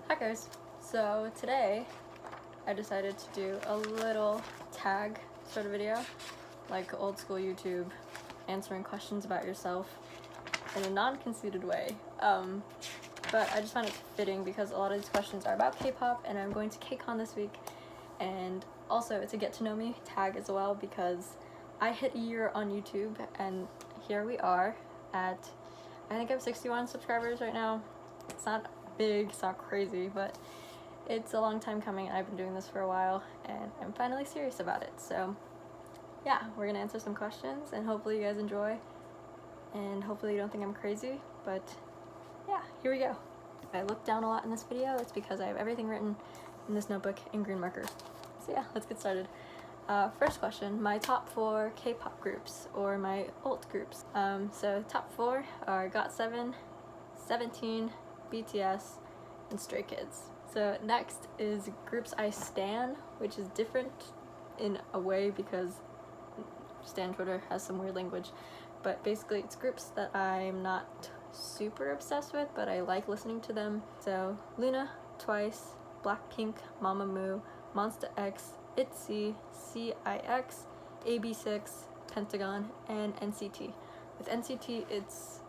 Hi guys, so today I decided to do a little tag sort of video, like old school YouTube, answering questions about yourself in a non-conceited way. But I just found it fitting because a lot of these questions are about K-pop and I'm going to KCON this week, and also it's a get to know me tag as well because I hit a year on YouTube and here we are at, I think I have 61 subscribers right now. It's not big, it's not crazy, but it's a long time coming. I've been doing this for a while and I'm finally serious about it. So yeah, we're gonna answer some questions and hopefully you guys enjoy and hopefully you don't think I'm crazy, but yeah, here we go. If I look down a lot in this video, it's because I have everything written in this notebook in green marker. So yeah, let's get started. First question, my top 4 K-pop groups or my alt groups. So top 4 are GOT7, 17, BTS, and Stray Kids. So next is groups I stan, which is different in a way because stan Twitter has some weird language, but basically it's groups that I'm not super obsessed with, but I like listening to them. So Luna, Twice, Blackpink, Mamamoo, Monsta X, ITZY, CIX, AB6, Pentagon, and NCT. With NCT, it's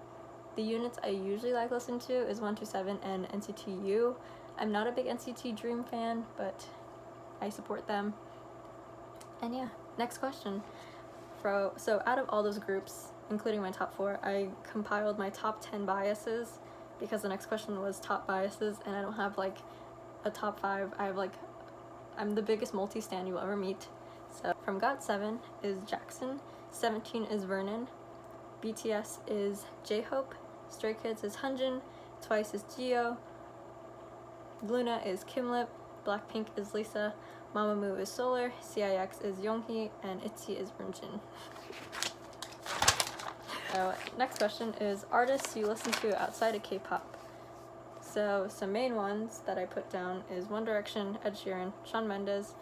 the units I usually like listening to is 127 and NCT U. I'm not a big NCT Dream fan, but I support them. And yeah, next question. So out of all those groups, including my top 4, I compiled my top 10 biases because the next question was top biases and I don't have like a top 5. I have like, I'm the biggest multi-stan you will ever meet. So from GOT7 is Jackson, 17 is Vernon, BTS is J-Hope, Stray Kids is Hyunjin, Twice is Jio, Luna is Kimlip, Blackpink is Lisa, Mamamoo is Solar, CIX is Yoongi, and ITZY is Renjin. So next question is artists you listen to outside of K-pop. So some main ones that I put down is One Direction, Ed Sheeran, Shawn Mendes,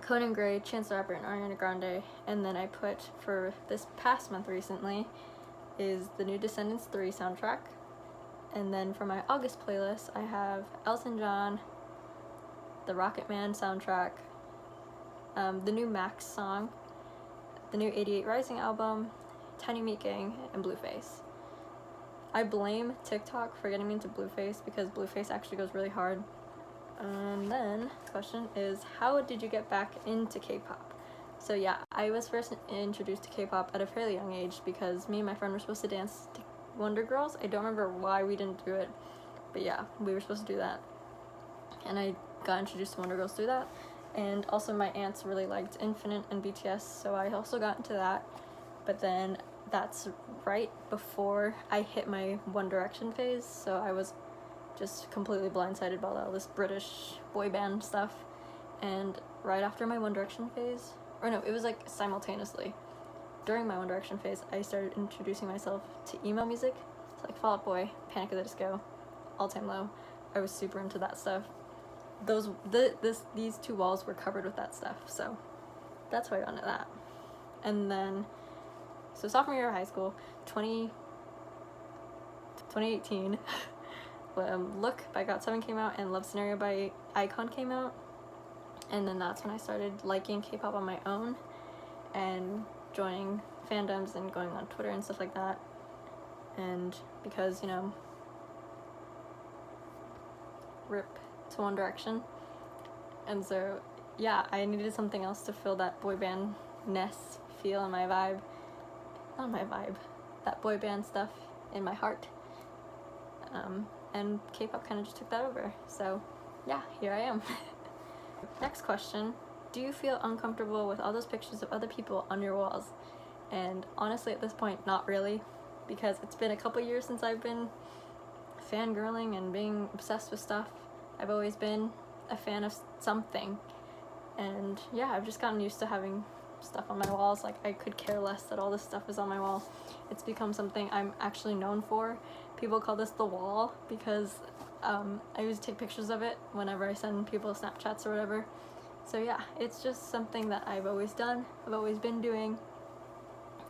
Conan Gray, Chance the Rapper, and Ariana Grande. And then I put for this past month recently is the new Descendants 3 soundtrack. And then for my August playlist I have Elton John, the Rocket Man soundtrack, the new Max song, the new 88 Rising album, Tiny Meat Gang, and Blueface. I blame TikTok for getting me into Blueface because Blueface actually goes really hard. And then the question is, how did you get back into K-pop? So yeah, I was first introduced to K-pop at a fairly young age because me and my friend were supposed to dance to Wonder Girls. I don't remember why we didn't do it, but yeah, we were supposed to do that. And I got introduced to Wonder Girls through that. And also my aunts really liked Infinite and BTS, so I also got into that. But then that's right before I hit my One Direction phase, so I was just completely blindsided by all this British boy band stuff. And right after my One Direction phase, or no, it was like simultaneously. During my One Direction phase, I started introducing myself to emo music. It's like Fall Out Boy, Panic at the Disco, All Time Low. I was super into that stuff. These 2 walls were covered with that stuff, so that's why I got into that. And then, so sophomore year of high school, 2018, Look by GOT7 came out and Love Scenario by iKON came out. And then that's when I started liking K-pop on my own and joining fandoms and going on Twitter and stuff like that. And because, you know, rip to One Direction. And so, yeah, I needed something else to fill that boy band-ness feel in my vibe. Not my vibe. That boy band stuff in my heart. And K-pop kind of just took that over. So, yeah, here I am. Next question. Do you feel uncomfortable with all those pictures of other people on your walls? And honestly, at this point, not really. Because it's been a couple years since I've been fangirling and being obsessed with stuff. I've always been a fan of something. And yeah, I've just gotten used to having stuff on my walls. Like, I could care less that all this stuff is on my wall. It's become something I'm actually known for. People call this the wall because I always take pictures of it whenever I send people Snapchats or whatever. So yeah, it's just something that I've always done, I've always been doing.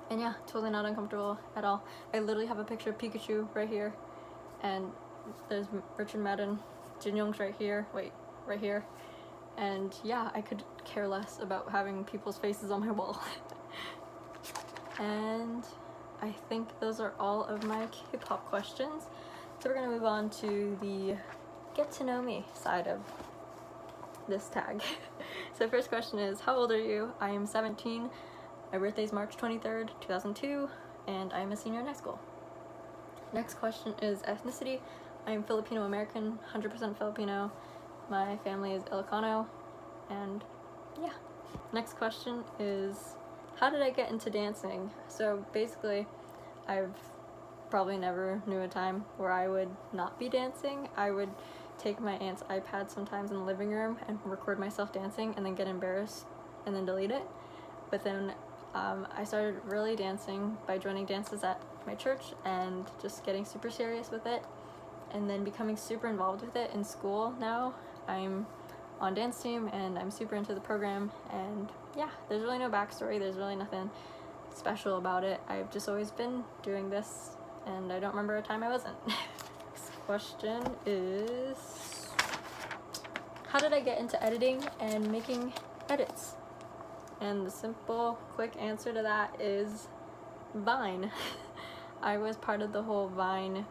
And yeah, totally not uncomfortable at all. I literally have a picture of Pikachu right here, and there's Richard Madden Jinyoung's right here, wait, right here. And yeah, I could care less about having people's faces on my wall. And I think those are all of my K-pop questions. So we're gonna move on to the get to know me side of this tag. So first question is, how old are you? I am 17. My birthday is March 23rd, 2002, and I am a senior in high school. Next question is ethnicity. I am Filipino American, 100% Filipino. My family is Ilocano, and yeah. Next question is, how did I get into dancing? So basically, I've probably never knew a time where I would not be dancing. I would take my aunt's iPad sometimes in the living room and record myself dancing and then get embarrassed and then delete it. But then I started really dancing by joining dances at my church and just getting super serious with it, and then becoming super involved with it in school. Now I'm on dance team and I'm super into the program, and yeah, there's really no backstory, there's really nothing special about it. I've just always been doing this, and I don't remember a time I wasn't. Next question is, how did I get into editing and making edits? And the simple, quick answer to that is Vine. I was part of the whole Vine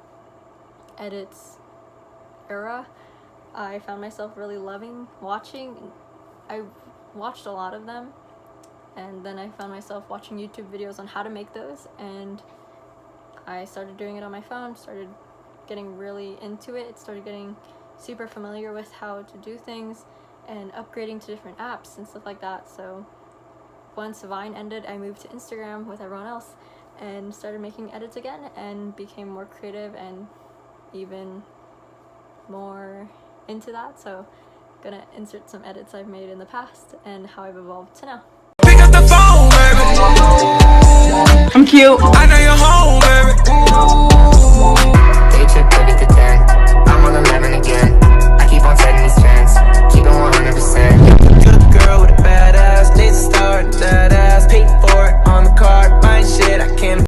edits era. I found myself really loving watching. I watched a lot of them, and then I found myself watching YouTube videos on how to make those, and I started doing it on my phone, started getting really into it, started getting super familiar with how to do things and upgrading to different apps and stuff like that. So once Vine ended, I moved to Instagram with everyone else and started making edits again and became more creative and even more into that. So gonna insert some edits I've made in the past and how I've evolved to now. Pick up the phone, baby. I'm cute. I know you're home, baby. Day trip 30 to 10. I'm on 11 again. I keep on setting these trends. Keep it 100%. Good girl with a badass. Needs to start that ass. Pay for it on the card. My shit, I can't.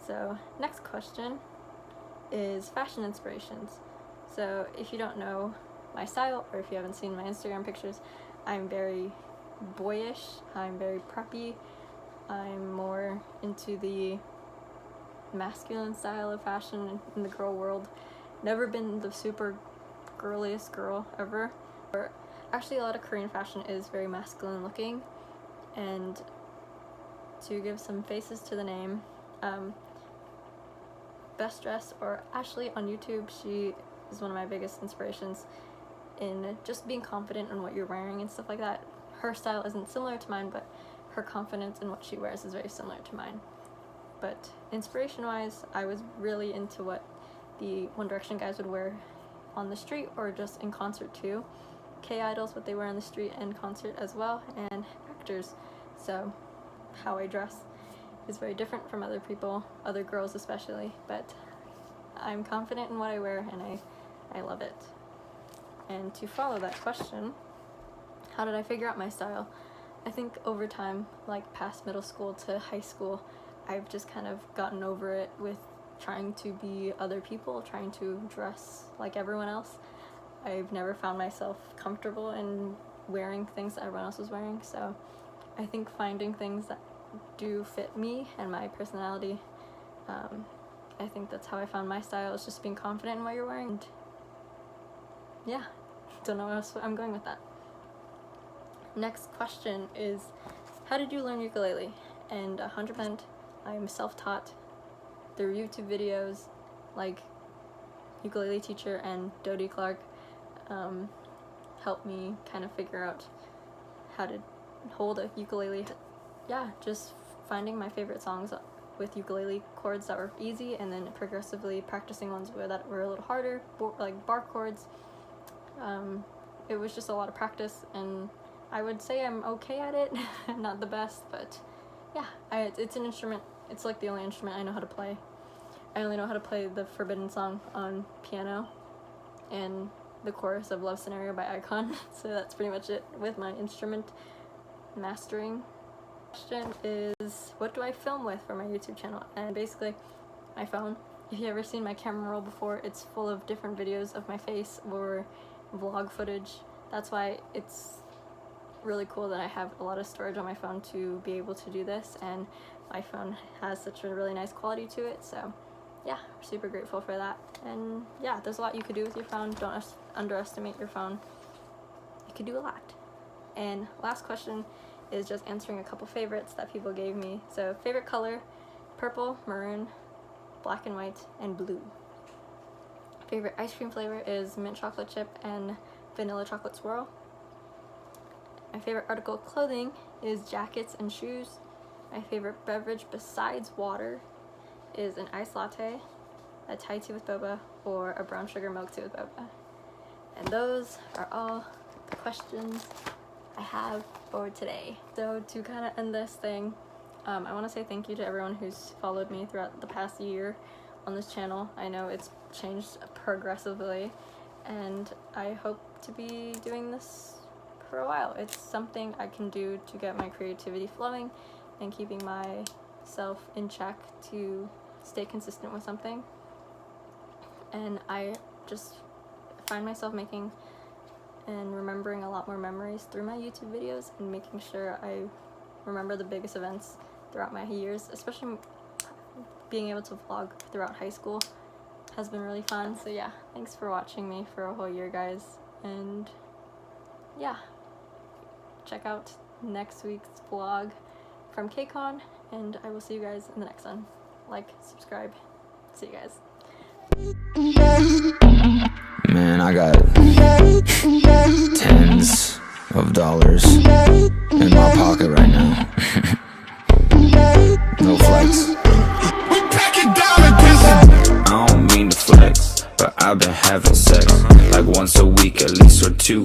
So next question is fashion inspirations. So if you don't know my style, or if you haven't seen my Instagram pictures, I'm very boyish, I'm very preppy, I'm more into the masculine style of fashion in the girl world. Never been the super girliest girl ever. Or actually, a lot of Korean fashion is very masculine looking, and to give some faces to the name, Best Dress, or Ashley on YouTube, she is one of my biggest inspirations in just being confident in what you're wearing and stuff like that. Her style isn't similar to mine, but her confidence in what she wears is very similar to mine. But inspiration-wise, I was really into what the One Direction guys would wear on the street or just in concert too. K-idols, what they wear on the street and concert as well, and actors. So how I dress is very different from other people, other girls especially, but I'm confident in what I wear and I love it. And to follow that question, how did I figure out my style? I think over time, like past middle school to high school, I've just kind of gotten over it with trying to be other people, trying to dress like everyone else. I've never found myself comfortable in wearing things that everyone else was wearing, so I think finding things that do fit me and my personality, I think that's how I found my style, is just being confident in what you're wearing. And yeah, don't know where else I'm going with that. Next question is, how did you learn ukulele? And 100% I'm self-taught through YouTube videos like Ukulele Teacher and Dodie Clark helped me kind of figure out how to hold a ukulele. Yeah, just finding my favorite songs with ukulele chords that were easy, and then progressively practicing ones that were a little harder, like bar chords. It was just a lot of practice, and I would say I'm okay at it. Not the best, but yeah, it's an instrument. It's like the only instrument I know how to play. I only know how to play the Forbidden Song on piano and the chorus of Love Scenario by Icon. So that's pretty much it with my instrument mastering. Question is, what do I film with for my YouTube channel? And basically my phone. if you've ever seen my camera roll before, it's full of different videos of my face or vlog footage. That's why it's really cool that I have a lot of storage on my phone to be able to do this, and my phone has such a really nice quality to it. So yeah, super grateful for that. And yeah, there's a lot you could do with your phone. Don't underestimate your phone. You could do a lot. And last question is just answering a couple favorites that people gave me. So favorite color: purple, maroon, black and white, and blue. Favorite ice cream flavor is mint chocolate chip and vanilla chocolate swirl. My favorite article of clothing is jackets and shoes. My favorite beverage besides water is an iced latte, a Thai tea with boba, or a brown sugar milk tea with boba. And those are all the questions I have for today. So to kind of end this thing, I want to say thank you to everyone who's followed me throughout the past year on this channel. I know it's changed progressively, and I hope to be doing this for a while. It's something I can do to get my creativity flowing and keeping myself in check to stay consistent with something. And I just find myself making and remembering a lot more memories through my YouTube videos, and making sure I remember the biggest events throughout my years. Especially being able to vlog throughout high school has been really fun. So yeah, thanks for watching me for a whole year, guys. And yeah, check out next week's vlog from KCON, and I will see you guys in the next one. Like, subscribe. See you guys. Man, I got tens of dollars in my pocket right now. No flex. I don't mean to flex, but I've been having sex like once a week at least, or two.